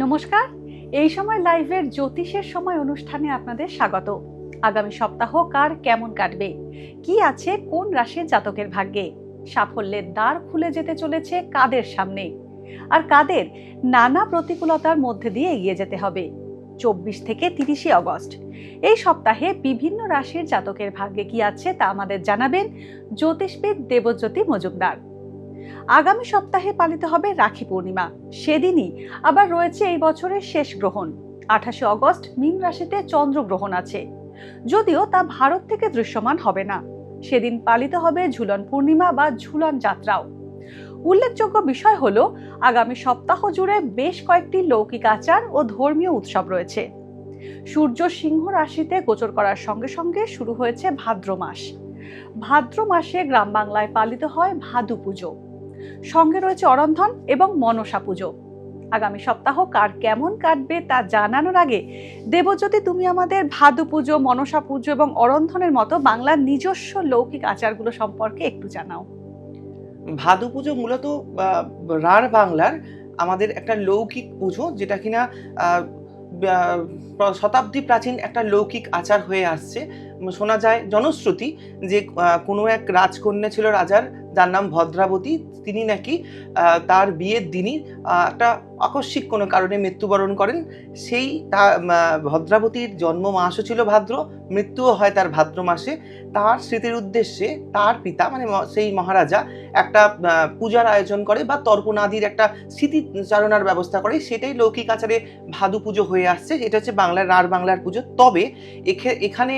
নমস্কার। এই সময় লাইভের জ্যোতিষের সময় অনুষ্ঠানে আপনাদের স্বাগত। আগামী সপ্তাহ কার কেমন কাটবে, কি আছে কোন রাশির জাতকের ভাগ্যে, সাফল্যের দ্বার খুলে যেতে চলেছে কাদের সামনে, আর কাদের নানা প্রতিকূলতার মধ্যে দিয়ে এগিয়ে যেতে হবে 24 থেকে 30 অগস্ট। এই সপ্তাহে বিভিন্ন রাশির জাতকের ভাগ্যে কি আছে তা আমাদের জানাবেন জ্যোতিষবিদ দেবজ্যোতি মজুমদার। আগামী সপ্তাহে পালিত হবে রাখি পূর্ণিমা। সেদিনই আবার রয়েছে এই বছরের শেষ গ্রহণ। 28 অগস্ট মীন রাশিতে চন্দ্রগ্রহণ আছে, যদিও তা ভারত থেকে দৃশ্যমান হবে না। সেদিন পালিত হবে ঝুলন পূর্ণিমা বা ঝুলন যাত্রাও। উল্লেখযোগ্য বিষয় হলো আগামী সপ্তাহ জুড়ে বেশ কয়েকটি লৌকিক আচার ও ধর্মীয় উৎসব রয়েছে। সূর্য সিংহ রাশিতে গোচর করার সঙ্গে সঙ্গে শুরু হয়েছে ভাদ্র মাস। ভাদ্র মাসে গ্রাম বাংলায় পালিত হয় ভাদু পুজো, সঙ্গে রয়েছে অরন্ধন এবং মনসা পুজো। আগামী সপ্তাহ কার কেমন কাটবে তা জানানোর আগে দেবজ্যোতি, তুমি আমাদের ভাদু পুজো, মনসা পুজো এবং অরন্ধনের মতো বাংলার নিজস্ব লৌকিক আচারগুলো সম্পর্কে একটু জানাও। ভাদু পুজো মূলত রাঢ় বাংলার আমাদের একটা লৌকিক পুজো, যেটা কিনা শতাব্দী প্রাচীন একটা লৌকিক আচার হয়ে আসছে। শোনা যায় জনশ্রুতি যে কোনো এক রাজকন্যা ছিল রাজার, যার নাম ভদ্রাবতী। তিনি নাকি তার বিয়ের দিনই একটা আকস্মিক কোনো কারণে মৃত্যুবরণ করেন। সেই ভদ্রাবতীর জন্ম মাসও ছিল ভাদ্র, মৃত্যুও হয় তার ভাদ্র মাসে। তার স্মৃতির উদ্দেশ্যে তার পিতা মানে সেই মহারাজা একটা পূজার আয়োজন করে বা তর্পণাদির একটা স্মৃতিচারণার ব্যবস্থা করে। সেটাই লৌকিক আচারে ভাদু পুজো হয়ে আসছে। এটা হচ্ছে বাংলার রাঢ় বাংলার পুজো। তবে এখানে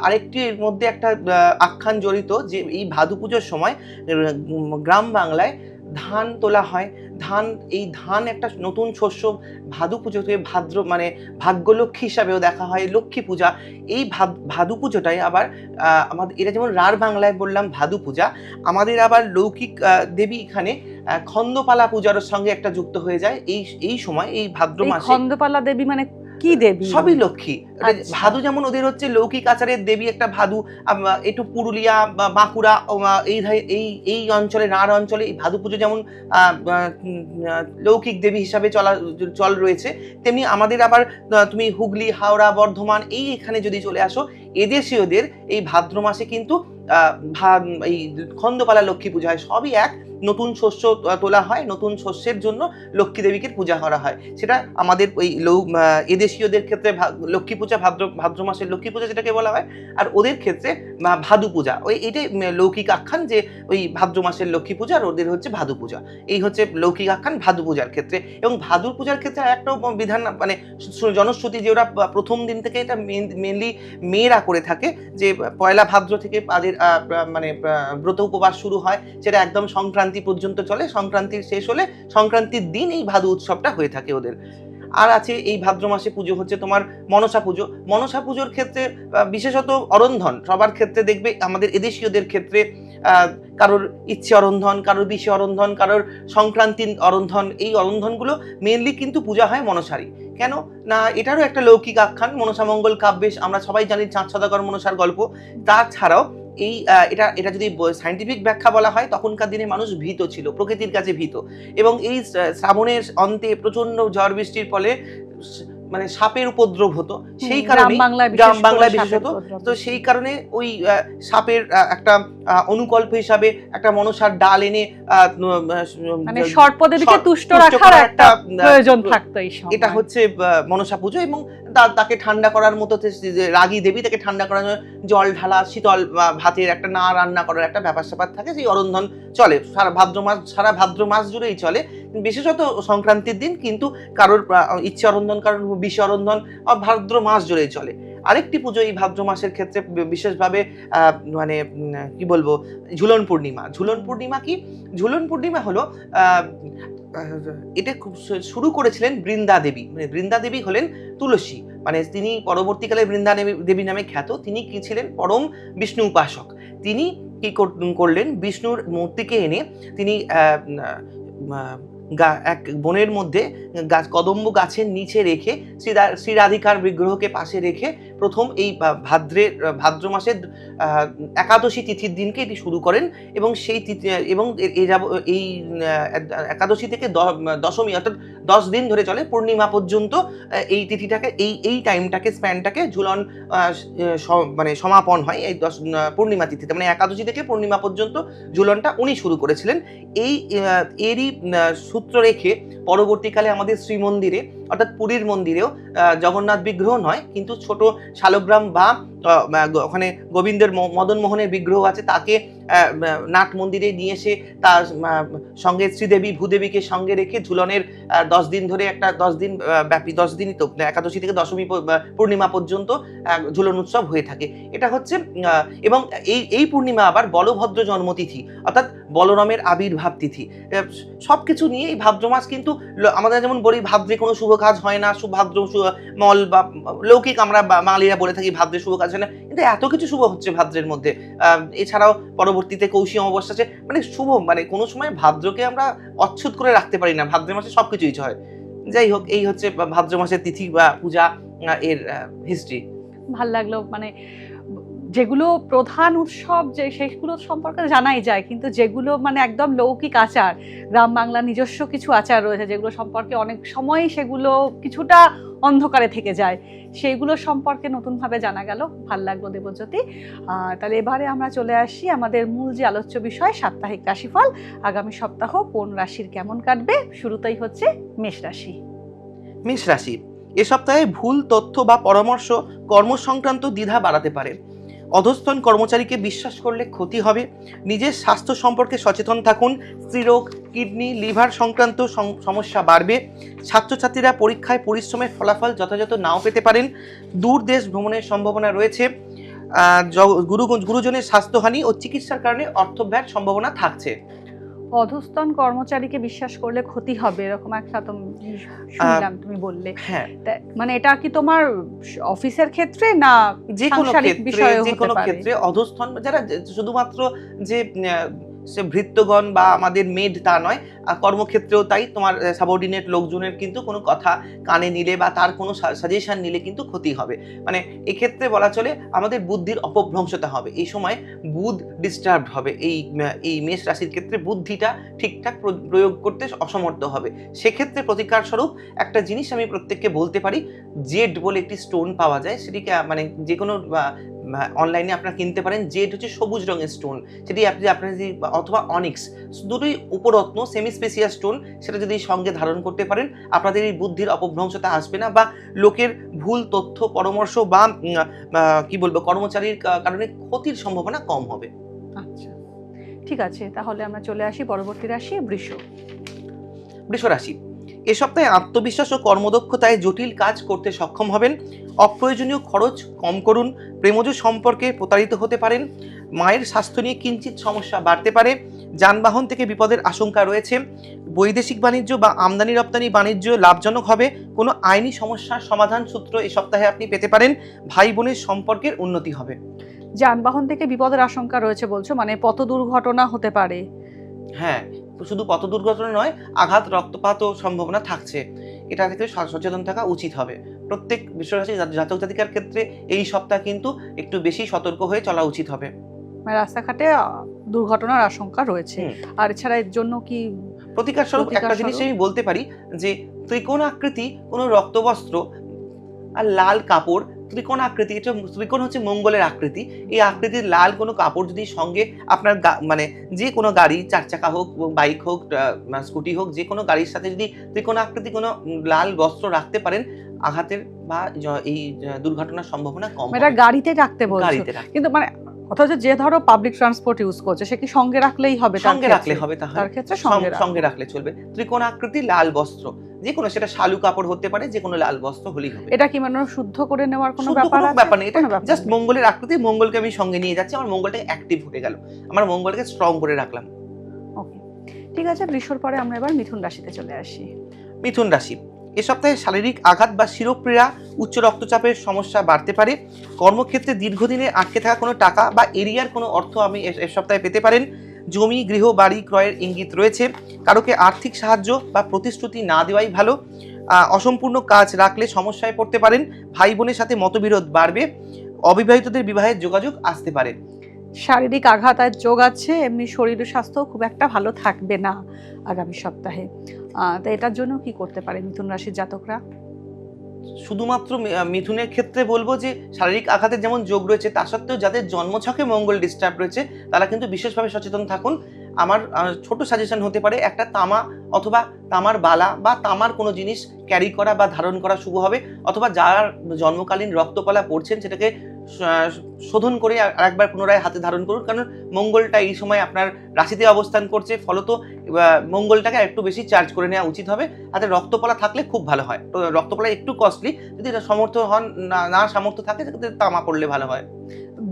আরেকটি এর মধ্যে একটা আখ্যান জড়িত যে এই ভাদু পুজোর সময় গ্রাম বাংলায় ধান তোলা হয়। এই ধান একটা নতুন শস্য। ভাদু পুজোকে ভাদ্র মানে ভাগ্যলক্ষ্মী হিসাবেও দেখা হয়, লক্ষ্মী পূজা। এই ভাদু পুজোটাই আবার আমাদের, এটা যেমন রাঢ় বাংলায় বললাম ভাদু পূজা, আমাদের আবার লৌকিক দেবী এখানে খন্দপালা পূজার সঙ্গে একটা যুক্ত হয়ে যায় এই সময়, এই ভাদ্র মাসে। খন্দপালা দেবী মানে কি দেবী? সবই লক্ষ্মী। ভাদু যেমন ওদের হচ্ছে লৌকিক আচারের দেবী একটা ভাদু, একটু পুরুলিয়া বা বাঁকুড়া এই অঞ্চলে, রাঢ় অঞ্চলে এই ভাদু পুজো যেমন লৌকিক দেবী হিসাবে চল রয়েছে, তেমনি আমাদের আবার তুমি হুগলি, হাওড়া, বর্ধমান এখানে যদি চলে আসো, এদেশীয়দের এই ভাদ্র মাসে কিন্তু এই খন্দপালা লক্ষ্মী পূজা হয়। সবই এক, নতুন শস্য তোলা হয়, নতুন শস্যের জন্য লক্ষ্মী দেবীকে পূজা করা হয়। সেটা আমাদের ওই এদেশীয়দের ক্ষেত্রে লক্ষ্মী পূজা, ভাদ্র মাসের লক্ষ্মী পূজা যেটাকে বলা হয়, আর ওদের ক্ষেত্রে ভাদু পূজা। এটাই লৌকিক আখ্যান যে ওই ভাদ্র মাসের লক্ষ্মী পূজা, আর ওদের হচ্ছে ভাদু পূজা। এই হচ্ছে লৌকিক আখ্যান ভাদু পূজার ক্ষেত্রে। এবং ভাদুর পূজার ক্ষেত্রে একটা বিধান মানে জনশ্রুতি যে ওরা প্রথম দিন থেকে এটা মেনলি মেয়েরা করে থাকে, যে পয়লা ভাদ্র থেকে তাদের মানে ব্রত উপবাস শুরু হয়, সেটা একদম সংক্রান্তি পর্যন্ত চলে। সংক্রান্তির শেষ হলে সংক্রান্তির দিন এই ভাদু উৎসবটা হয়ে থাকে ওদের। আর আছে এই ভাদ্র মাসে পুজো হচ্ছে তোমার মনসা পুজো। মনসা পুজোর ক্ষেত্রে বিশেষত অরন্ধন সবার ক্ষেত্রে দেখবে, আমাদের এদেশীয়দের ক্ষেত্রে কারোর ইচ্ছে অরন্ধন, কারোর বিষে অরন্ধন, কারোর সংক্রান্তির অরন্ধন। এই অরন্ধনগুলো মেনলি কিন্তু পূজা হয় মনসারই। কেন না, এটারও একটা লৌকিক আখ্যান। মনসা মঙ্গল কাব্যে আমরা সবাই জানি চাঁদ সদাগর মনসার গল্প। তাছাড়াও এটা যদি সায়েন্টিফিক ব্যাখ্যা বলা হয়, তখনকার দিনে মানুষ ভীত ছিল, প্রকৃতির কাছে ভীত। এবং এই শ্রাবণের অন্তে প্রচন্ড ঝড় বৃষ্টির ফলে মানে সাপের উপদ্রব হতো। সেই কারণে গ্রাম বাংলায় বিশেষত, তো সেই কারণে ওই সাপের একটা অনুকল্প হিসাবে একটা মনসার ডাল এনে মানে সর্পদেবীকে তুষ্ট রাখার একটা প্রয়োজন থাকতো এই সময়। এটা হচ্ছে মনসা পুজো। এবং তাকে ঠান্ডা করার মতো, রাগী দেবী তাকে ঠান্ডা করার জন্য জল ঢালা, শীতল ভাতের একটা না রান্না করার একটা ব্যাপার স্যাপার থাকে। সেই অরন্ধন চলে সারা ভাদ্র মাস জুড়েই চলে, বিশেষত সংক্রান্তির দিন। কিন্তু কারোর ইচ্ছে অরন্ধন, কারোর বিষে অরন্ধন ভাদ্র মাস জুড়েই চলে। আরেকটি পুজো এই ভাদ্র মাসের ক্ষেত্রে বিশেষভাবে মানে কি বলবো, ঝুলন পূর্ণিমা। ঝুলন পূর্ণিমা কি? ঝুলন পূর্ণিমা হলো এটা শুরু করেছিলেন বৃন্দা দেবী। মানে বৃন্দা দেবী হলেন তুলসী, মানে তিনি পরবর্তীকালে বৃন্দা দেবী নামে খ্যাত। তিনি কি ছিলেন? পরম বিষ্ণু উপাসক। তিনি কি করলেন? বিষ্ণুর মূর্তিকে এনে তিনি এক বনের মধ্যে কদম্ব গাছের নিচে রেখে, শ্রী রাধিকার বিগ্রহকে পাশে রেখে প্রথম এই ভাদ্র মাসের একাদশী তিথির দিনকে এটি শুরু করেন এবং সেই তিথি এবং এই একাদশী থেকে দশমী অর্থাৎ 10 দিন ধরে চলে পূর্ণিমা পর্যন্ত। এই তিথিটাকে এই টাইমটাকে স্প্যানটাকে ঝুলন মানে সমাপন হয় এই পূর্ণিমা তিথিতে, মানে একাদশী থেকে পূর্ণিমা পর্যন্ত ঝুলনটা উনি শুরু করেছিলেন। এরই সূত্র রেখে পরবর্তীকালে আমাদের শ্রীমন্দিরে অর্থাৎ পুরীর মন্দিরেও জগন্নাথ বিগ্রহ নয়, কিন্তু ছোট শালগ্রাম বা ওখানে গোবিন্দের মদন মোহনের বিগ্রহ আছে, তাকে নাট মন্দিরে নিয়ে এসে তার সঙ্গে শ্রীদেবী ভূদেবীকে সঙ্গে রেখে ঝুলনের 10 দিন ধরে একটা 10 দিন ব্যাপী 10 দিনই তো একাদশী থেকে দশমী পূর্ণিমা পর্যন্ত ঝুলন উৎসব হয়ে থাকে। এটা হচ্ছে এবং এই পূর্ণিমা আবার বলভদ্র জন্মতিথি অর্থাৎ বলরামের আবির্ভাব তিথি। সবকিছু নিয়ে এই ভাদ্র মাস কিন্তু আমাদের যেমন বলি ভাদ্রে কোনো শুভ কাজ হয় না, ভাদ্র মল বা লৌকিক আমরা বাঙালিরা বলে থাকি ভাদ্রে শুভ কাজ হয় না, কিন্তু এত কিছু শুভ হচ্ছে ভাদ্রের মধ্যে। এছাড়াও পরবর্তীতে কৌশী অমাবস্যা আছে, মানে শুভ, মানে কোনো সময় ভাদ্রকে আমরা অচ্ছুত করে রাখতে পারি না, ভাদ্র মাসে সবকিছুই হয়। যাই হোক, এই হচ্ছে ভাদ্র মাসের তিথি বা পূজা এর হিস্ট্রি। ভাল লাগলো, মানে যেগুলো প্রধান উৎসব যে সেগুলো সম্পর্কে জানাই যায়, কিন্তু যেগুলো মানে একদম লৌকিক আচার, গ্রাম বাংলার নিজস্ব কিছু আচার রয়েছে যেগুলো সম্পর্কে অনেক সময় সেগুলো কিছুটা অন্ধকারে থেকে যায়, সেইগুলো সম্পর্কে নতুনভাবে জানা গেল। ভাল লাগলো দেবজ্যোতি। তাহলে এবারে আমরা চলে আসি আমাদের মূল যে আলোচ্য বিষয়, সাপ্তাহিক রাশিফল। আগামী সপ্তাহ কোন রাশির কেমন কাটবে? শুরুতেই হচ্ছে মেষ রাশি। মেষ রাশি, এ সপ্তাহে ভুল তথ্য বা পরামর্শ কর্ম সংক্রান্ত দ্বিধা বাড়াতে পারে। অধস্তন কর্মচারীকে বিশ্বাস করলে ক্ষতি হবে। নিজের স্বাস্থ্য সম্পর্কে সচেতন থাকুন। স্ত্রীরোগ, কিডনি, লিভার সংক্রান্ত সমস্যা বাড়বে। ছাত্রছাত্রীরা পরীক্ষায় পরিশ্রমের ফলাফল যথাযথ নাও পেতে পারেন। দূর দেশ ভ্রমণের সম্ভাবনা রয়েছে। গুরুজনের স্বাস্থ্যহানি ও চিকিৎসার কারণে অর্থব্যয়ের সম্ভাবনা থাকছে। অধস্তন কর্মচারীকে বিশ্বাস করলে ক্ষতি হবে, এরকম একটা শুনলাম তুমি বললে। হ্যাঁ, মানে এটা কি তোমার অফিসের ক্ষেত্রে না যে কোনো ক্ষেত্রে অধস্তন যারা শুধুমাত্র যে সে ভৃত্যগণ বা আমাদের মেড তা নয়, কর্মক্ষেত্রেও তাই। তোমার সাবঅর্ডিনেট লোকজনের কিন্তু কোনো কথা কানে নিলে বা তার কোনো সাজেশন নিলে কিন্তু ক্ষতি হবে। মানে এক্ষেত্রে বলা চলে আমাদের বুদ্ধির অপভ্রংশতা হবে। এই সময় বুধ ডিস্টার্বড হবে। এই মেষ রাশির ক্ষেত্রে বুদ্ধিটা ঠিকঠাক প্রয়োগ করতে অসমর্থ হবে। সেক্ষেত্রে প্রতিকার স্বরূপ একটা জিনিস আমি প্রত্যেককে বলতে পারি, জেড বলে একটি স্টোন পাওয়া যায়, সেটিকে মানে যে কোনো অনলাইনে আপনারা কিনতে পারেন। জেড হচ্ছে সবুজ রঙের স্টোন, সেটি আপনার যদি অথবা অনিক্স, দুটোই উপরত্ন সেমি স্পেসিয়াস স্টোন, সেটা যদি সঙ্গে ধারণ করতে পারেন আপনাদের এই বুদ্ধির অপভ্রংশতা আসবে না, বা লোকের ভুল তথ্য পরামর্শ বা কি বলবো কর্মচারীর কারণে ক্ষতির সম্ভাবনা কম হবে। আচ্ছা, ঠিক আছে, তাহলে আমরা চলে আসি পরবর্তী রাশি বৃষ। বৃষ রাশি, এ সপ্তাহে আত্মবিশ্বাস ও কর্মদক্ষতায় জটিল কাজ করতে সক্ষম হবেন। অপ্রয়োজনীয় খরচ কম করুন। প্রেমজ সম্পর্কে প্রতারিত হতে পারেন। মায়ের স্বাস্থ্য নিয়ে কিঞ্চিত সমস্যা বাড়তে পারে। যানবাহন থেকে বিপদের আশঙ্কা রয়েছে। বৈদেশিক বাণিজ্য বা আমদানি রপ্তানি বাণিজ্য লাভজনক হবে। কোনো আইনি সমস্যার সমাধান সূত্র এই সপ্তাহে আপনি পেতে পারেন। ভাই বোনের সম্পর্কের উন্নতি হবে। যানবাহন থেকে বিপদের আশঙ্কা রয়েছে বলছো, মানে পথ দুর্ঘটনা হতে পারে? হ্যাঁ, শুধু পথ দুর্ঘটনা নয়, আঘাত রক্তপাতও সম্ভাবনা থাকছে। এটা থেকে সচেতন থাকা উচিত হবে। প্রত্যেক বিশ্বরাশি জাতক জাতিকার ক্ষেত্রে এই সপ্তাহ কিন্তু একটু বেশি সতর্ক হয়ে চলা উচিত হবে। রাস্তাঘাটে দুর্ঘটনার আশঙ্কা রয়েছে। আর এছাড়া এর জন্য কি প্রতিকার স্বরূপ একটা জিনিস আমি বলতে পারি যে ত্রিকোণ আকৃতি কোনো রক্তবস্ত্র আর লাল কাপড়, ত্রিকোণ আকৃতি, এটা ত্রিকোণ হচ্ছে মঙ্গলের আকৃতি, এই আকৃতির লাল কোনো কাপড় যদি সঙ্গে আপনার মানে যে কোনো গাড়ি, 4 চাকা হোক, বাইক হোক, স্কুটি হোক, যে কোনো গাড়ির সাথে যদি ত্রিকোণ আকৃতি কোনো লাল বস্ত্র রাখতে পারেন, আঘাতের বা এই দুর্ঘটনার সম্ভাবনা কম। এটা গাড়িতে রাখতে বলছো, কিন্তু মানে অথচ যে ধরো পাবলিক ট্রান্সপোর্ট ইউজ করছে সে কি সঙ্গে রাখলেই হবে? সঙ্গে রাখলে হবে, তার ক্ষেত্রে সঙ্গে রাখলে চলবে। ত্রিকোণ আকৃতি লাল বস্ত্র, যে কোনো, সেটা শালু কাপড় হতে পারে, যে কোনো লাল বস্ত্র হলেই হবে। এটা কি মানে শুদ্ধ করে নেওয়ার কোনো ব্যাপার নেই, এটা জাস্ট মঙ্গলের আকৃতি। মঙ্গলকে আমি সঙ্গে নিয়ে যাচ্ছি, আমার মঙ্গলটা অ্যাক্টিভ হয়ে গেল, আমার মঙ্গলকে স্ট্রং করে রাখলাম। ওকে, ঠিক আছে। বৃষর পরে আমরা এবার মিথুন রাশিতে চলে আসি। মিথুন রাশি, এ সপ্তাহে শারীরিক আঘাত বা শিরোপীড়া, উচ্চ রক্তচাপের সমস্যা বাড়তে পারে। কর্মক্ষেত্রে দীর্ঘদিনে আটকে থাকা কোনো টাকা বা এরিয়ার কোনো অর্থ আমি এ সপ্তাহে পেতে পারেন। জমি, গৃহ, বাড়ি ক্রয়ের ইঙ্গিত রয়েছে। কারোকে আর্থিক সাহায্য বা প্রতিশ্রুতি না দেওয়াই ভালো। অসম্পূর্ণ কাজ রাখলে সমস্যায় পড়তে পারেন, ভাই বোনের সাথে মতবিরোধ বাড়বে, অবিবাহিতদের বিবাহের যোগাযোগ আসতে পারে। শারীরিক আঘাতের যোগ আছে, এমনি শরীর স্বাস্থ্য খুব একটা ভালো থাকবে না আগামী সপ্তাহে। তো এটার জন্য কি করতে পারে মিথুন রাশির জাতকরা? শুধুমাত্র মিথুনের ক্ষেত্রে বলবো যে শারীরিক আঘাতের যেমন যোগ রয়েছে, তা সত্ত্বেও যাদের জন্মছকে মঙ্গল ডিস্টার্ব রয়েছে তারা কিন্তু বিশেষভাবে সচেতন থাকুন। আমার ছোট সাজেশন হতে পারে, একটা তামা অথবা তামার বালা বা তামার কোনো জিনিস ক্যারি করা বা ধারণ করা শুভ হবে, অথবা যার জন্মকালীন রক্তকলা পড়ছেন সেটাকে শোধন করে আরেকবার পুনরায় হাতে ধারণ করুন, কারণ মঙ্গলটা এই সময় আপনার রাশিতে অবস্থান করছে, ফলত মঙ্গলটাকে একটু বেশি চার্জ করে নেওয়া উচিত হবে। হাতে রক্তপলা থাকলে খুব ভালো হয়, তো রক্তপলা একটু কস্টলি, যদি এটা সামর্থ্য হন না সামর্থ্য থাকে সেক্ষেত্রে তামা পড়লে ভালো হয়।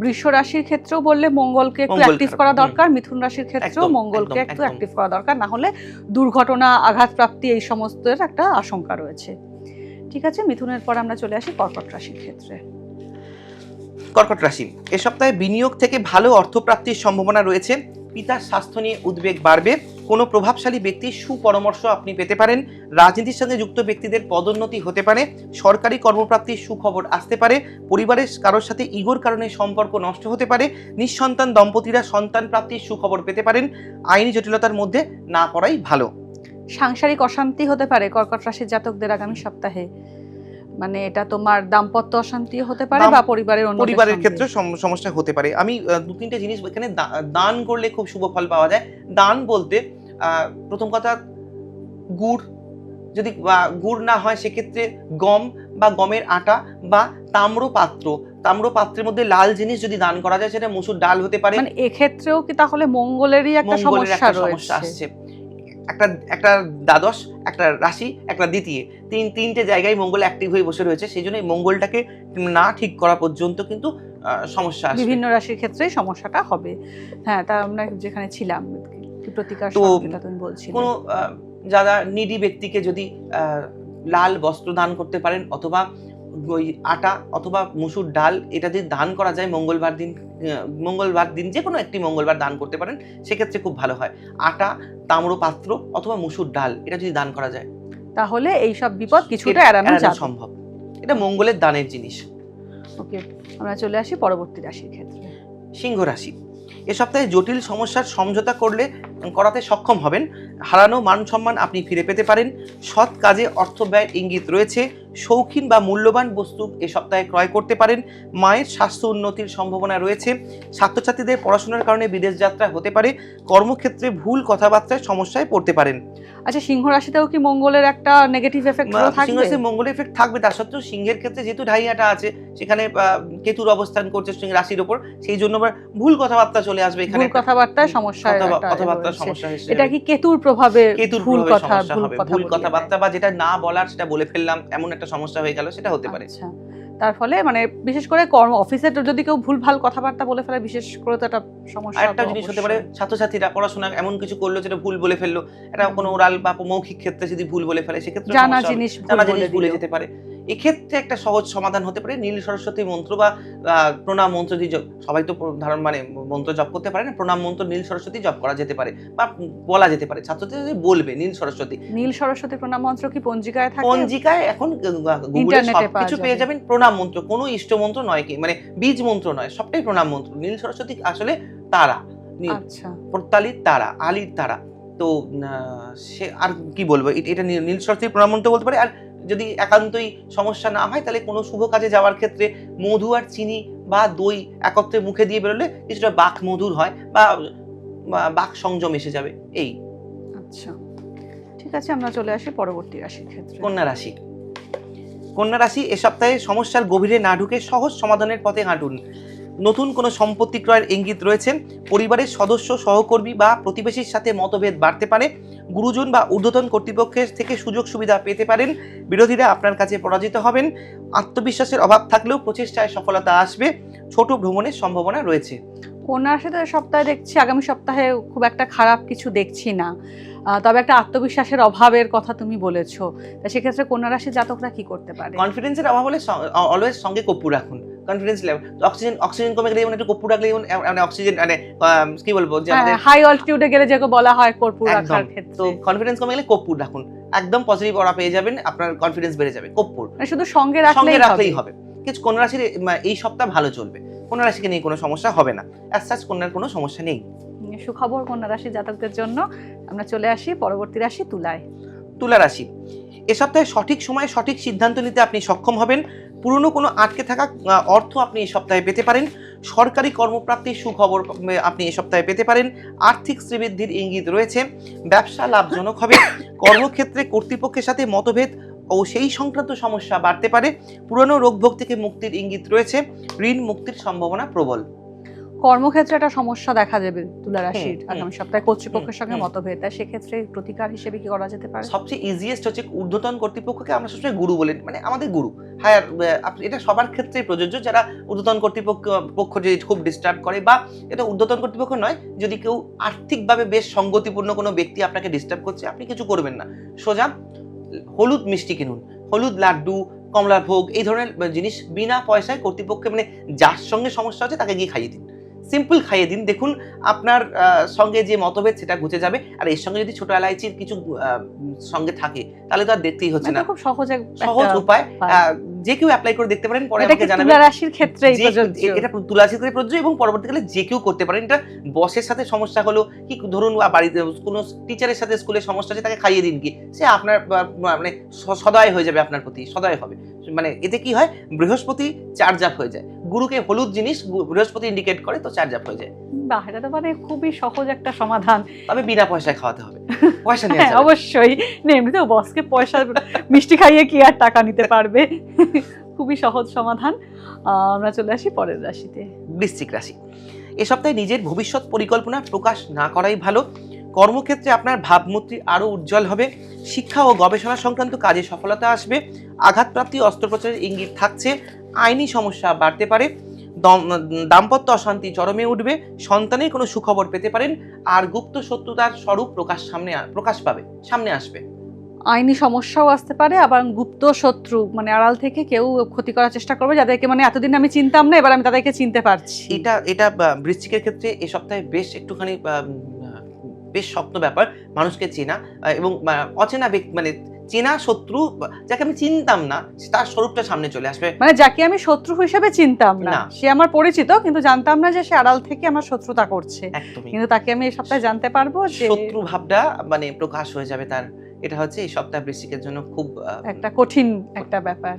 বৃষ রাশির ক্ষেত্রেও বললে মঙ্গলকে একটু অ্যাক্টিভ করা দরকার, মিথুন রাশির ক্ষেত্রেও মঙ্গলকে একটু অ্যাক্টিভ করা দরকার, না হলে দুর্ঘটনা, আঘাতপ্রাপ্তি এই সমস্তের একটা আশঙ্কা রয়েছে। ঠিক আছে, মিথুনের পর আমরা চলে আসি কর্কট রাশির ক্ষেত্রে। কর্কট রাশি, এ সপ্তাহে বিনিয়োগ থেকে ভালো অর্থপ্রাপ্তির সম্ভাবনা রয়েছে, পিতার স্বাস্থ্য নিয়ে উদ্বেগ বাড়বে, কোনো প্রভাবশালী ব্যক্তির সুপরামর্শ আপনি পেতে পারেন, রাজনীতির সঙ্গে যুক্ত ব্যক্তিদের পদোন্নতি হতে পারে, সরকারি কর্মপ্রাপ্তির সুখবর আসতে পারে, পরিবারের কারোর সাথে ইগোর কারণে সম্পর্ক নষ্ট হতে পারে, নিঃসন্তান দম্পতিরা সন্তান প্রাপ্তির সুখবর পেতে পারেন, আইনি জটিলতার মধ্যে না পড়াই ভালো। সাংসারিক অশান্তি হতে পারে কর্কট রাশির জাতকদের আগামী সপ্তাহে, মানে এটা তোমার দাম্পত্য অশান্তি হতে পারে বা পরিবারের ক্ষেত্রে সমস্যা হতে পারে। আমি দু তিনটে জিনিস এখানে দান করলে খুব শুভ ফল পাওয়া যায়। দান বলতে প্রথম কথা, গুড়, যদি গুড় না হয় সেক্ষেত্রে গম বা গমের আটা বা তাম্রপাত্রের মধ্যে লাল জিনিস যদি দান করা যায়, সেটা মসুর ডাল হতে পারে। মানে এক্ষেত্রেও কি তাহলে মঙ্গলেরই একটা সমস্যা আসছে? একটা দ্বাদশ, একটা রাশি, একটা দ্বিতীয়, তিনটে জায়গায় মঙ্গল অ্যাক্টিভ হয়ে বসে রয়েছে, সেই জন্য মঙ্গলটাকে না ঠিক করা পর্যন্ত কিন্তু সমস্যা আসবে। বিভিন্ন রাশির ক্ষেত্রেই সমস্যাটা হবে। হ্যাঁ, তা আমরা যেখানে ছিলাম প্রতিকার তুমি বলছিলে, কোনো যারা নিডি ব্যক্তিকে যদি লাল বস্ত্র দান করতে পারেন, অথবা ওই আটা অথবা মসুর ডাল, এটা যদি দান করা যায় মঙ্গলবার দিন যে কোনো একটি মঙ্গলবার দান করতে পারেন, সেক্ষেত্রে খুব ভালো হয়। আটা, তাম্রপাত্র অথবা মসুর ডাল, এটা যদি দান করা যায় তাহলে এই সব বিপদ কিছুটা এড়ানো সম্ভব। এটা মঙ্গলের দানের জিনিস। ওকে, আমরা চলে আসি পরবর্তী রাশির ক্ষেত্রে। সিংহ রাশি, এ সপ্তাহে জটিল সমস্যার সমঝোতা করাতে সক্ষম হবেন, হারানো মান সম্মান আপনি ফিরে পেতে পারেন, সৎ কাজে অর্থ ব্যয়ের ইঙ্গিত রয়েছে, শৌখিন বা মূল্যবান বস্তু এ সপ্তাহে ক্রয় করতে পারেন, মায়ের স্বাস্থ্য উন্নতির সম্ভাবনা রয়েছে, ছাত্রছাত্রীদের পড়াশোনার কারণে বিদেশ যাত্রা হতে পারে, কর্মক্ষেত্রে ভুল কথাবার্তায় সমস্যায় পড়তে পারেন। আচ্ছা, সিংহ রাশিতেও কি মঙ্গলের একটা নেগেটিভ এফেক্ট থাকবে? সিংহ রাশিতে মঙ্গলের এফেক্ট থাকবে, তার সত্ত্বেও সিংহের ক্ষেত্রে যেহেতু ঢাইয়াটা আছে, সেখানে কেতুর অবস্থান করছে সিংহ রাশির উপর, সেই জন্য ভুল কথাবার্তা চলে আসবে এখানে, ভুল কথাবার্তায় সমস্যা, এটা কি কেতুর প্রভাবে ভুল কথাবার্তা বা যেটা না বলার সেটা বলে ফেললাম, এমন একটা সমস্যা হয়ে গেল, সেটা হতে পারে। তার ফলে মানে বিশেষ করে অফিসে যদি কেউ ভুলভাল কথাবার্তা বলে ফেলে, বিশেষ করে তো একটা সমস্যা। একটা জিনিস হতে পারে, ছাত্রছাত্রীরা পড়াশোনা এমন কিছু করলো যেটা ভুল বলে ফেললো, এটা কোনো ওরাল বা মৌখিক ক্ষেত্রে যদি ভুল বলে ফেলে, সেক্ষেত্রে জানা জিনিস ভুলে যেতে পারে। এক্ষেত্রে একটা সহজ সমাধান হতে পারে নীল সরস্বতী মন্ত্র বা প্রণাম মন্ত্র দিয়ে, সবাই তো ধারণ মানে মন্ত্র জপ করতে পারে না, প্রণাম মন্ত্র নীল সরস্বতী জপ করা যেতে পারে বা বলা যেতে পারে। ছাত্রছাত্রী বলবে নীল সরস্বতী প্রণাম মন্ত্র কি পঞ্জিকায় থাকে? পঞ্জিকায় এখন গুগলে সবকিছু পেয়ে যাবেন। প্রণাম মন্ত্র কোনো ইষ্ট মন্ত্র নয়, কি মানে বীজ মন্ত্র নয়, সবটাই প্রণাম মন্ত্র। নীল সরস্বতী আসলে তারা, প্রত্যালির তারা, আলির তারা। তো সে আর কি বলবো, এটা নীল সরস্বতী প্রণাম মন্ত্র বলতে পারে। আর যদি একান্তই সমস্যা না হয়, তাহলে কোনো শুভ কাজে যাওয়ার ক্ষেত্রে মধু আর চিনি বা দই একত্রে মুখে দিয়ে বেরোলে কিছুটা বাক মধুর হয় বা বাক সংযম এসে যাবে। এই আচ্ছা, ঠিক আছে, আমরা চলে আসি পরবর্তী রাশির ক্ষেত্রে। কন্যা রাশি, এ সপ্তাহে সমস্যার গভীরে না ঢুকে সহজ সমাধানের পথে হাঁটুন। নতুন কোনো সম্পত্তি ক্রয়ের ইঙ্গিত রয়েছে, পরিবারের সদস্য, সহকর্মী বা প্রতিবেশীর সাথে মতভেদ বাড়তে পারে, গুরুজন বা ঊর্ধ্বতন কর্তৃপক্ষের থেকে সুযোগ সুবিধা পেতে পারেন, বিরোধীরা আপনার কাছে পরাজিত হবেন, আত্মবিশ্বাসের অভাব থাকলেও প্রচেষ্টায় সফলতা আসবে, ছোট ভ্রমণের সম্ভাবনা রয়েছে। কন্যা রাশিতে সপ্তাহে দেখছি, আগামী সপ্তাহে খুব একটা খারাপ কিছু দেখছি না, তবে একটা আত্মবিশ্বাসের অভাবের কথা তুমি বলেছো। সেক্ষেত্রে কন্যা রাশির জাতকরা কি করতে পারে? কনফিডেন্সের অভাব হলে অলওয়েজ সঙ্গে কর্পূর রাখুন, কনফিডেন্স লেভেল, অক্সিজেন কমে গেলে যেমন একটু কর্পূর রাখলে যেমন মানে অক্সিজেন মানে কি বলবো যে আমাদের হাই অল্টিটিউডে গেলে যেটা বলা হয় কর্পূর একদম। রাখার ক্ষেত্রে, তো কনফিডেন্স কমে গেলে কর্পূর রাখুন, একদম পজিটিভ অরা পেয়ে যাবেন, আপনার কনফিডেন্স বেড়ে যাবে। কর্পূর মানে শুধু সঙ্গে সঙ্গে রাখলেই রাখলেই হবে। কিছু কন্যা রাশির এই সপ্তাহ ভালো চলবে, কন্যা রাশিকে নিয়ে কোনো সমস্যা হবে না, অ্যাজ সাচ কন্যার কোনো সমস্যা নেই। সুখবর কন্যা রাশি জাতকদের জন্য। আমরা চলে আসি পরবর্তী রাশি তুলায়। তুলা রাশি, এ সপ্তাহে সঠিক সময়ে সঠিক সিদ্ধান্ত নিতে আপনি সক্ষম হবেন। পুরনো কোনো আটকে থাকা অর্থ আপনি এই সপ্তাহে পেতে পারেন। সরকারি কর্মপ্রাপ্তির সুখবর আপনি এই সপ্তাহে পেতে পারেন। আর্থিক শ্রীবৃদ্ধির ইঙ্গিত রয়েছে। ব্যবসা লাভজনক হবে। কর্মক্ষেত্রে কর্তৃপক্ষের সাথে মতভেদ ও সেই সংক্রান্ত সমস্যা বাড়তে পারে। পুরনো রোগভোগ থেকে মুক্তির ইঙ্গিত রয়েছে। ঋণ মুক্তির সম্ভাবনা প্রবল। কর্মক্ষেত্রে একটা সমস্যা দেখা যাবে তুলা রাশির হুম, আগামী সপ্তাহে কর্তৃপক্ষের সঙ্গে হুম। মতভেদ, তাই সেক্ষেত্রে প্রতিকার হিসেবে কি করা যেতে পারে? সবচেয়ে ইজিয়েস্ট হচ্ছে ঊর্ধ্বতন কর্তৃপক্ষকে আমরা সবসময় গুরু বলি, মানে আমাদের গুরু হায়ার, এটা সবার ক্ষেত্রেই প্রযোজ্য। যারা ঊর্ধ্বতন কর্তৃপক্ষ যদি খুব ডিস্টার্ব করে, বা এটা ঊর্ধ্বতন কর্তৃপক্ষ নয়, যদি কেউ আর্থিকভাবে বেশ সঙ্গতিপূর্ণ কোনো ব্যক্তি আপনাকে ডিস্টার্ব করছে, আপনি কিছু করবেন না, সোজা হলুদ মিষ্টি কিনুন, হলুদ লাড্ডু, কমলার ভোগ, এই ধরনের জিনিস বিনা পয়সায় কর্তৃপক্ষে, মানে যার সঙ্গে সমস্যা হচ্ছে তাকে গিয়ে খাইয়ে দিন, সিম্পল খাইয়ে দিন। দেখুন আপনার সঙ্গে যে মতভেদ সেটা ঘুচে যাবে। আর এর সঙ্গে যদি ছোট এলাইচির কিছু সঙ্গে থাকে, তাহলে তো আর দেখতেই হচ্ছে না। খুব সহজ সহজ উপায়, যে কেউ অ্যাপ্লাই করে দেখতে পারেন, পরে আমাকে জানাবেন। তুলা রাশির ক্ষেত্রে এটা তুলা রাশির ক্ষেত্রে প্রযোজ্য, এবং পরবর্তীকালে যে কেউ করতে পারেন। এটা বসের সাথে সমস্যা হলো, কি ধরুন বাড়িতে কোনো টিচারের সাথে স্কুলে সমস্যা আছে, তাকে খাইয়ে দিন, কি সে আপনার মানে সদয় হয়ে যাবে, আপনার প্রতি সদয় হবে। মানে এতে কি হয়, বৃহস্পতি চার্জ আপ হয়ে যায়। গুরুকে হলুদ জিনিস বৃহস্পতি ইন্ডিকেট করে, তো চার্জ আপ হয়ে যায়। বাহ, এটা তো মানে খুবই সহজ একটা সমাধান। তবে বিনা পয়সায় খাওয়াতে হবে, পয়সা নিয়ে যাবে। অবশ্যই, এমনিতেও বসকে পয়সা মিষ্টি খাইয়ে কি আর টাকা নিতে পারবে। খুবই সহজ সমাধান। আমরা চলে আসি পরের রাশিতে। বৃশ্চিক রাশি, এ সপ্তাহে নিজের ভবিষ্যৎ পরিকল্পনা প্রকাশ না করাই ভালো। কর্মক্ষেত্রে আপনার ভাবমূর্তি আরো উজ্জ্বল হবে। শিক্ষা ও গবেষণা সংক্রান্ত কাজে সফলতা আসবে। আঘাতপ্রাপ্তি অস্ত্রোপচারের ইঙ্গিত থাকছে। আইনি সমস্যা বাড়তে পারে। দাম্পত্য অশান্তি চরমে উঠবে। সন্তানের কোনো সুখবর পেতে পারেন। আর গুপ্ত শত্রুতার স্বরূপ সামনে আসবে। আইনি সমস্যাও আসতে পারে, আবার গুপ্ত শত্রু মানে আড়াল থেকে কেউ ক্ষতি করার চেষ্টা করবে, যাদেরকে মানে এতদিন আমি চিনতাম না, এবার আমি তাদেরকে চিনতে পারছি। এটা বৃশ্চিকের ক্ষেত্রে এ সপ্তাহে বেশ একটুখানি বেশ স্বপ্ন ব্যাপার। মানুষকে চেনা এবং অচেনা ব্যক্তি, মানে চেনা শত্রু যাকে আমি চিনতাম না, তার স্বরূপটা সামনে চলে আসবে। মানে যাকে আমি শত্রু হিসেবে চিনতাম না, সে আমার পরিচিত, কিন্তু জানতাম না যে সে আড়াল থেকে আমার শত্রুতা করছে। কিন্তু তাকে আমি এই সপ্তাহে জানতে পারবো যে শত্রু ভাবটা মানে প্রকাশ হয়ে যাবে তার। এটা হচ্ছে এই সপ্তাহ বৃশ্চিকের জন্য খুব একটা কঠিন একটা ব্যাপার।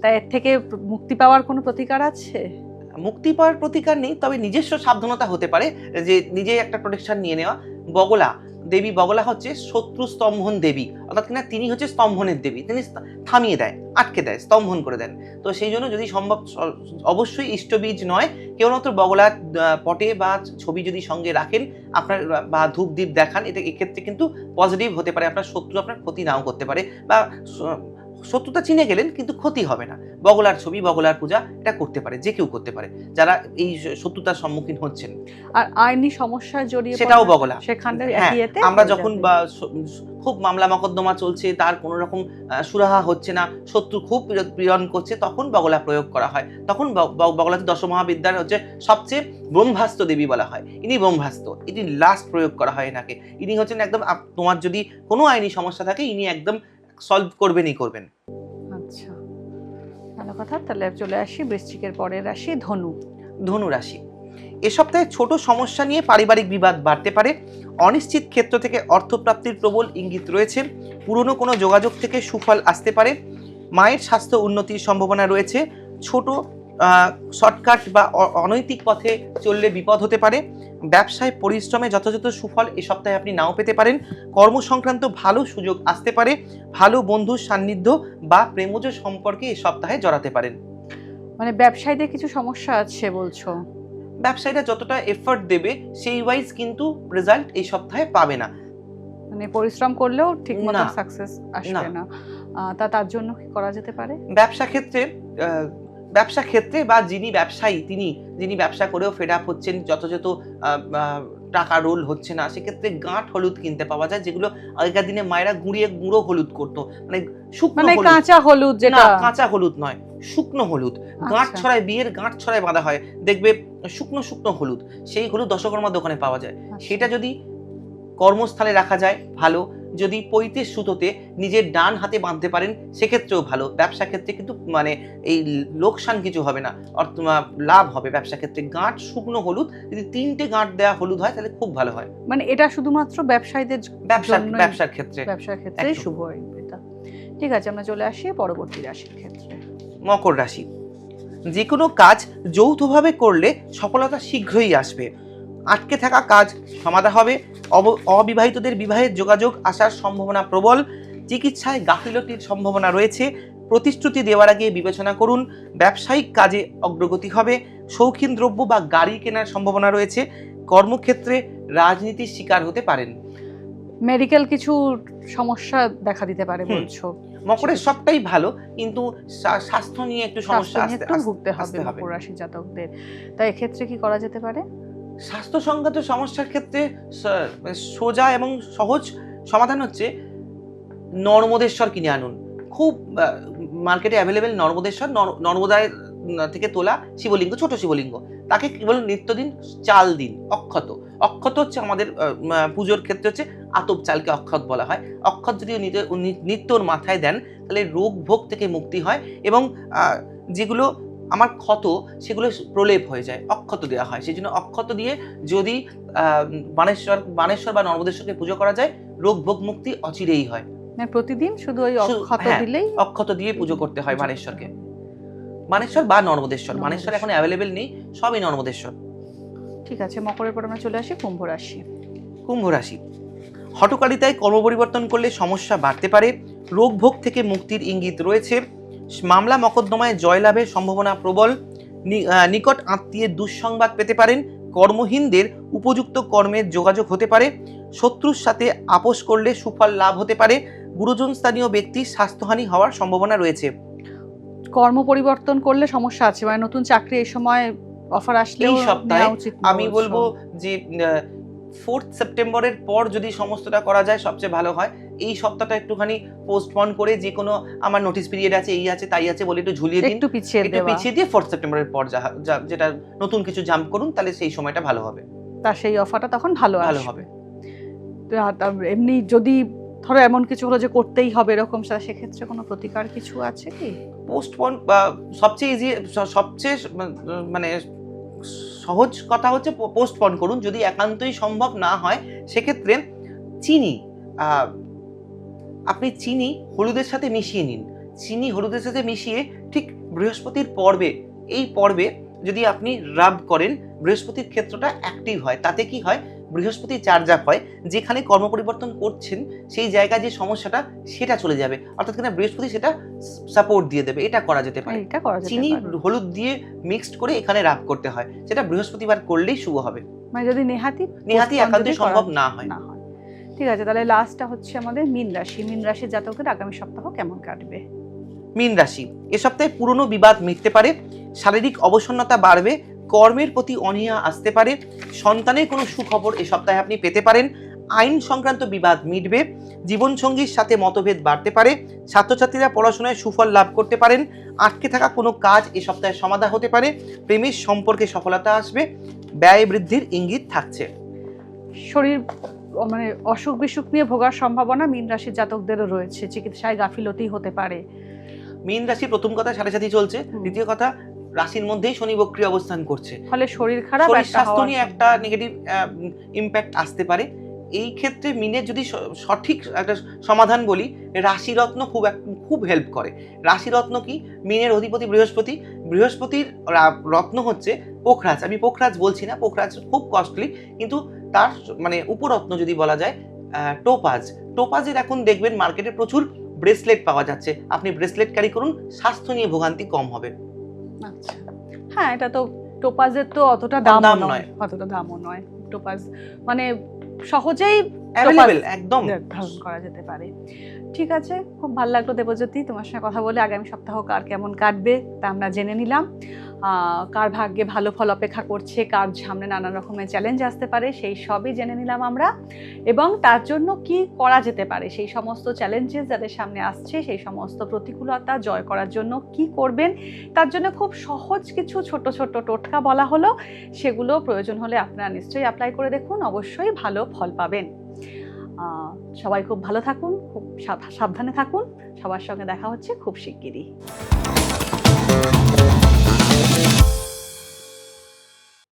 তাই এর থেকে মুক্তি পাওয়ার কোনো প্রতিকার আছে? মুক্তি পাওয়ার প্রতিকার নেই, তবে নিজস্ব সাবধানতা হতে পারে, যে নিজে একটা প্রোটেকশন নিয়ে নেওয়া। বগলা দেবী, বগলা হচ্ছে শত্রু স্তম্ভন দেবী, অর্থাৎ কিনা তিনি হচ্ছে স্তম্ভনের দেবী। তিনি থামিয়ে দেয়, আটকে দেয়, স্তম্ভন করে দেন। তো সেই জন্য যদি সম্ভব, অবশ্যই ইষ্টবীজ নয়, কেবলমাত্র বগলার পটে বা ছবি যদি সঙ্গে রাখেন আপনার, বা ধূপ দ্বীপ দেখান, এটা এক্ষেত্রে কিন্তু পজিটিভ হতে পারে। আপনার শত্রু আপনার ক্ষতি নাও করতে পারে, বা শত্রুতা চিনে গেলেন কিন্তু ক্ষতি হবে না। বগলার ছবি, বগলার পূজা এটা করতে পারে, যে কেউ করতে পারে যারা এই শত্রুতার সম্মুখীন হচ্ছেন। আর আইনি সমস্যায় জড়িয়ে সেটাও বগলা। সেখানে আমরা যখন খুব মামলা মকদ্দমা চলছে, তার কোনো রকম সুরাহা হচ্ছে না, শত্রু খুব পীড়ন করছে, তখন বগলা প্রয়োগ করা হয়। তখন বগলাতে দশমহাবিদ্যার হচ্ছে সবচেয়ে ব্রহ্মাস্ত্র দেবী বলা হয়। ইনি ব্রহ্মাস্ত্র, ইনি লাস্ট প্রয়োগ করা হয় এনাকে। ইনি হচ্ছেন একদম, তোমার যদি কোনো আইনি সমস্যা থাকে, ইনি একদম সলভ করবেনই করবেন। আচ্ছা, ভালো কথা। তাহলে চলে আসি বৃশ্চিকের পরের রাশি ধনু। ধনু রাশি, এ সপ্তাহে ছোট সমস্যা নিয়ে পারিবারিক বিবাদ বাড়তে পারে। অনিশ্চিত ক্ষেত্র থেকে অর্থপ্রাপ্তির প্রবল ইঙ্গিত রয়েছে। পুরনো কোনো যোগাযোগ থেকে সুফল আসতে পারে। মায়ের স্বাস্থ্য উন্নতির সম্ভাবনা রয়েছে। ছোট শর্টকাট বা অনৈতিক পথে চললে বিপদ হতে পারে। ব্যবসায় পরিশ্রমে যথাযথ সুফল এ সপ্তাহে আপনি নাও পেতে পারেন। কর্ম সংক্রান্ত ভালো সুযোগ আসতে পারে। ভালো বন্ধুর সান্নিধ্য বা প্রেমজ সম্পর্কে এ সপ্তাহে জড়াতে পারেন। মানে ব্যবসায়ীদের কিছু সমস্যা আছে বলছো? ব্যবসায়ীরা যতটা এফর্ট দেবে সেই ওয়াইজ কিন্তু রেজাল্ট এই সপ্তাহে পাবে না। মানে পরিশ্রম করলেও ঠিকমতো সাকসেস আসবে না। তার জন্য কি করা যেতে পারে? ব্যবসা ক্ষেত্রে বা যিনি ব্যবসায়ী, যিনি ব্যবসা করেও ফেড আপ হচ্ছেন, যথাযথ টাকা রোল হচ্ছে না, সেক্ষেত্রে গাঁট হলুদ কিনতে পাওয়া যায়, যেগুলো আগেকার দিনে মায়েরা গুঁড়ো হলুদ করতো, মানে শুকনো, কাঁচা হলুদ, যেটা কাঁচা হলুদ নয়, শুকনো হলুদ, গাঁট আচ্ছা। ছড়ায়, বিয়ের গাঁট ছড়ায় বাঁধা হয়, দেখবে শুকনো শুকনো হলুদ, সেই হলুদ দশকর্মার দোকানে পাওয়া যায়। আচ্ছা। সেটা যদি কর্মস্থলে রাখা যায় ভালো, যদি পৈতের সুতোতে নিজের ডান হাতে বাঁধতে পারেন সেক্ষেত্রেও ভালো। ব্যবসা ক্ষেত্রে কিন্তু মানে এই লোকসান কিছু হবে না, লাভ হবে ব্যবসা ক্ষেত্রে। গাঁট শুকনো হলুদ যদি 3টে গাঁট দেওয়া হলুদ হয় তাহলে খুব ভালো হয়। মানে এটা শুধুমাত্র ব্যবসায়ীদের জন্যই- ব্যবসার ক্ষেত্রে। ব্যবসার ক্ষেত্রেই একদম। শুভ এটা। ঠিক আছে, আমরা চলে আসি পরবর্তী রাশির ক্ষেত্রে। মকর রাশি, যে কোনো কাজ যৌথভাবে করলে সফলতা শীঘ্রই আসবে। আটকে থাকা কাজ সমাধা হবে। অবিবাহিতদের বিবাহের যোগাযোগ আসার সম্ভাবনা প্রবল। চিকিৎসায় গাফিলতির সম্ভাবনা রয়েছে, প্রতিশ্রুতি দেওয়ার আগে বিবেচনা করুন। ব্যবসায়িক কাজে অগ্রগতি হবে। শৌখিন দ্রব্য বা গাড়ি কেনার সম্ভাবনা রয়েছে। কর্মক্ষেত্রে রাজনীতির শিকার হতে পারেন। মেডিকেল কিছু সমস্যা দেখা দিতে পারে বলছো। মকরের সবটাই ভালো, কিন্তু স্বাস্থ্য নিয়ে একটু সমস্যা স্বাস্থ্য নিয়ে একটু ভুগতে হবে আসতে হবে। মকর রাশি জাতকদের। তাই এক্ষেত্রে কি করা যেতে পারে? স্বাস্থ্য সংক্রান্ত সমস্যার ক্ষেত্রে সোজা এবং সহজ সমাধান হচ্ছে নর্মদেশ্বর কিনে আনুন। খুব মার্কেটে অ্যাভেলেবেল নর্মদেশ্বর, নর্মদায় থেকে তোলা শিবলিঙ্গ, ছোট শিবলিঙ্গ, তাকে কেবল নিত্যদিন চাল দিন। অক্ষত, অক্ষত হচ্ছে আমাদের পুজোর ক্ষেত্রে হচ্ছে আতপ চালকে অক্ষত বলা হয়। অক্ষত যদি নিত্যর মাথায় দেন তাহলে রোগ ভোগ থেকে মুক্তি হয়, এবং যেগুলো আমার ক্ষত সেগুলো প্রলেপ হয়ে যায়, অক্ষত দেওয়া হয়। সেই জন্য অক্ষত দিয়ে যদি বানেশ্বর বা নর্মদেশ্বরকে পুজো করা যায়, রোগ ভোগ মুক্তি অচিরেই হয়। মানে প্রতিদিন শুধু ওই অক্ষত হ্যাঁ, দিলেই অক্ষত দিয়ে পুজো করতে হয় বানেশ্বরকে। বানেশ্বর বা নর্মদেশ্বর, বানেশ্বর এখন অ্যাভেলেবেল নেই, সবই নর্মদেশ্বর। ঠিক আছে, মকরের পর আমরা চলে আসি কুম্ভ রাশি। কুম্ভ রাশি, হঠকারিতায় কর্ম পরিবর্তন করলে সমস্যা বাড়তে পারে। রোগ ভোগ থেকে মুক্তির ইঙ্গিত রয়েছে। মামলা মকদ্দমায় জয়লাভের সম্ভাবনা প্রবল। নিকট আত্মীয়ের দুঃসংবাদ পেতে পারেন। কর্মহীনদের উপযুক্ত কর্মের যোগাযোগ হতে পারে। শত্রুর সাথে আপোষ করলে সুফল লাভ হতে পারে। গুরুজন স্থানীয় ব্যক্তির স্বাস্থ্যহানি হওয়ার সম্ভাবনা রয়েছে। কর্ম পরিবর্তন করলে সমস্যা আছে, মানে নতুন চাকরি এই সময় অফার আসলে এই সপ্তাহে আমি বলবো যে 4 সেপ্টেম্বরের পর যদি সমস্তটা করা যায় সবচেয়ে ভালো হয়। এই সপ্তাহটা একটুখানি পোস্টপন করে, যে কোনো আমার নোটিস পিরিয়ড আছে, এই আছে তাই আছে বলে একটু ঝুলিয়ে দিন, একটু পিছিয়ে দিয়ে 4 সেপ্টেম্বরের পর যেটা নতুন কিছু জাম্প করুন, তাহলে সেই সময়টা ভালো হবে। তা সেই অফারটা তখন ভালো হবে। এমনি যদি ধরো এমন কিছু হলো যে করতেই হবে এরকম, সেক্ষেত্রে কোনো প্রতিকার কিছু আছে কি? পোস্টপন বা সবচেয়ে ইজি, সবচেয়ে মানে সহজ কথা হচ্ছে পোস্টপন করুন। যদি একান্তই সম্ভব না হয় সেক্ষেত্রে চিনি, আপনি চিনি হলুদের সাথে মিশিয়ে নিন। চিনি হলুদের সাথে মিশিয়ে ঠিক বৃহস্পতির পর্বে, এই পর্বে যদি আপনি রাব করেন, বৃহস্পতির ক্ষেত্রটা অ্যাক্টিভ হয়। তাতে কি হয়, বৃহস্পতি চার্জ আপ হয়। যেখানে কর্ম পরিবর্তন করছেন সেই জায়গায় যে সমস্যাটা সেটা চলে যাবে, অর্থাৎ কিনা বৃহস্পতি সেটা সাপোর্ট দিয়ে দেবে। এটা করা যেতে পারে। চিনি হলুদ দিয়ে মিক্সড করে এখানে রাব করতে হয়, সেটা বৃহস্পতিবার করলেই শুভ হবে। মানে যদি নেহাতি একান্তই সম্ভব না হয়। ঠিক আছে, তাহলে লাস্টটা হচ্ছে আমাদের মীন রাশি। মীন রাশির জাতকদের আগামী সপ্তাহ কেমন কাটবে? মীন রাশি, এ সপ্তাহে পুরনো বিবাদ মিটতে পারে। শারীরিক অবসন্নতা বাড়বে। কর্মের প্রতি অনীহা আসতে পারে। সন্তানের কোনো সুখবর এ সপ্তাহে আপনি পেতে পারেন। আইন সংক্রান্ত বিবাদ মিটবে। জীবনসঙ্গীর সাথে মতভেদ বাড়তে পারে। ছাত্রছাত্রীরা পড়াশোনায় সুফল লাভ করতে পারেন। আটকে থাকা কোনো কাজ এ সপ্তাহে সমাধা হতে পারে। প্রেমের সম্পর্কে সফলতা আসবে। ব্যয় বৃদ্ধির ইঙ্গিত থাকছে। শরীর মানে অসুখ বিসুখ নিয়ে ভোগার সম্ভাবনা মীন রাশির জাতকদেরও রয়েছে। চিকিৎসায় গাফিলতি হতে পারে। মীন রাশি প্রথম কথা সাড়ে সাথী চলছে। দ্বিতীয় কথা, রাশির মধ্যেই শনি বক্রী অবস্থান করছে, ফলে শরীর খারাপ, স্বাস্থ্য নিয়ে একটা নেগেটিভ ইম্প্যাক্ট আসতে পারে। এই ক্ষেত্রে মিনের যদি সঠিক একটা সমাধান বলি, রাশিরত্ন খুব হেল্প করে। রাশিরত্ন কি? মিনের অধিপতি বৃহস্পতি। বৃহস্পতির রত্ন হচ্ছে পোখরাজ। আমি পোখরাজ বলছি না, পোখরাজ খুব কস্টলি, কিন্তু তার মানে উপরত্ন যদি বলা যায় টোপাজ। টোপাজের এখন দেখবেন মার্কেটে প্রচুর ব্রেসলেট পাওয়া যাচ্ছে। আপনি ব্রেসলেট ক্যারি করুন, স্বাস্থ্য নিয়ে ভোগান্তি কম হবে। আচ্ছা, হ্যাঁ, এটা তো টোপাজের তো অতটা দামও নয়। টোপাজ মানে সহজেই অ্যাভেলেবেল একদম। ধারণ করা যেতে পারে। ঠিক আছে, খুব ভালো লাগলো দেবজ্যোতি, তোমার সঙ্গে কথা বলে। আগামী সপ্তাহ কার কেমন কাটবে তা আমরা জেনে নিলাম। কার ভাগ্যে ভালো ফল অপেক্ষা করছে, কার সামনে নানান রকমের চ্যালেঞ্জ আসতে পারে, সেই সবই জেনে নিলাম আমরা। এবং তার জন্য কি করা যেতে পারে, সেই সমস্ত চ্যালেঞ্জেস যাদের সামনে আসছে, সেই সমস্ত প্রতিকূলতা জয় করার জন্য কি করবেন, তার জন্য খুব সহজ কিছু ছোট ছোট টোটকা বলা হলো। সেগুলো প্রয়োজন হলে আপনারা নিশ্চয়ই অ্যাপ্লাই করে দেখুন, অবশ্যই ভালো ফল পাবেন। সবাই খুব ভালো থাকুন, খুব সাবধানে থাকুন। সবার সঙ্গে দেখা হচ্ছে খুব শিগগিরই।